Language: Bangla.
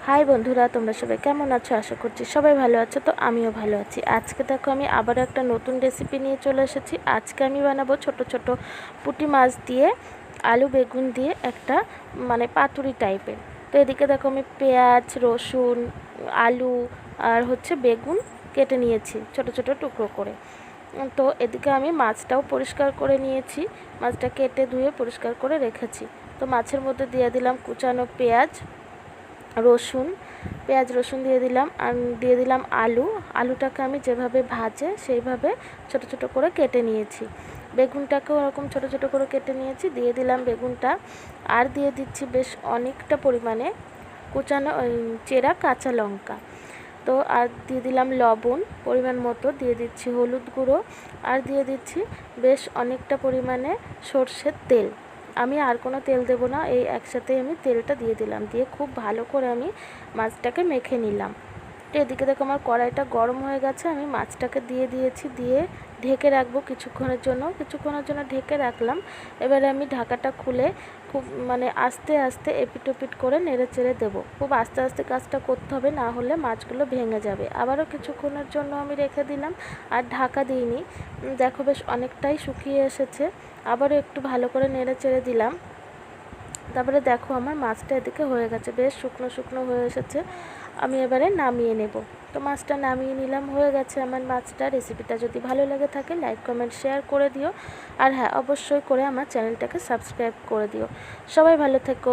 হাই বন্ধুরা, তোমরা সবাই কেমন আছো? আশা করছি সবাই ভালো আছো। তো আমিও ভালো আছি। আজকে দেখো আমি আবারও একটা নতুন রেসিপি নিয়ে চলে এসেছি। আজকে আমি বানাবো ছোট ছোট পুঁটি মাছ দিয়ে আলু বেগুন দিয়ে একটা পাতুরি টাইপের। তো এদিকে দেখো আমি পেঁয়াজ, রসুন, আলু আর বেগুন কেটে নিয়েছি ছোট ছোট টুকরো করে। তো এদিকে আমি মাছটাও পরিষ্কার করে নিয়েছি, মাছটা কেটে ধুয়ে পরিষ্কার করে রেখেছি। তো মাছের মধ্যে দিয়ে দিলাম কুচানো পেঁয়াজ রসুন দিয়ে দিলাম, আর দিয়ে দিলাম আলুটাকে আমি যেভাবে ভাজে সেইভাবে ছোট ছোট করে কেটে নিয়েছি। বেগুনটাকেও ওরকম ছোট ছোট করে কেটে নিয়েছি, দিয়ে দিলাম বেগুনটা। আর দিয়ে দিচ্ছি বেশ অনেকটা পরিমাণে কুচানো চেরা কাঁচা লঙ্কা। তো আর দিয়ে দিলাম লবণ পরিমাণ মতো, দিয়ে দিচ্ছি হলুদ গুঁড়ো, আর দিয়ে দিচ্ছি বেশ অনেকটা পরিমাণে সর্ষের তেল। আমি আর কোনো তেল দেবো না, এই একসাথেই আমি তেলটা দিয়ে দিলাম, দিয়ে খুব ভালো করে আমি মাছটাকে মেখে নিলাম। তো এদিকে দেখো আমার কড়াইটা গরম হয়ে গেছে, আমি মাছটাকে দিয়ে দিয়েছি, দিয়ে ঢেকে রাখবো কিছুক্ষণের জন্য ঢেকে রাখলাম। এবারে আমি ঢাকাটা খুলে খুব আস্তে আস্তে এপিট ওপিট করে নেড়ে চেড়ে দেবো। খুব আস্তে আস্তে কাজটা করতে হবে, না হলে মাছগুলো ভেঙে যাবে। আবারও কিছুক্ষণের জন্য আমি রেখে দিলাম, আর ঢাকা দিইনি। দেখো বেশ অনেকটাই শুকিয়ে এসেছে। আবারও একটু ভালো করে নেড়ে চেড়ে দিলাম। তারপরে দেখো আমার মাছটা এদিকে হয়ে গেছে, বেশ শুকনো শুকনো হয়ে এসেছে। আমি এবারে নামিয়ে নেব। তো মাছটা নামিয়ে নিলাম, হয়ে গেছে আমার মাছটা। রেসিপিটা যদি ভালো লাগে থাকে লাইক কমেন্ট শেয়ার করে দিও, আর হ্যাঁ, অবশ্যই করে আমার চ্যানেলটাকে সাবস্ক্রাইব করে দিও। সবাই ভালো থেকো।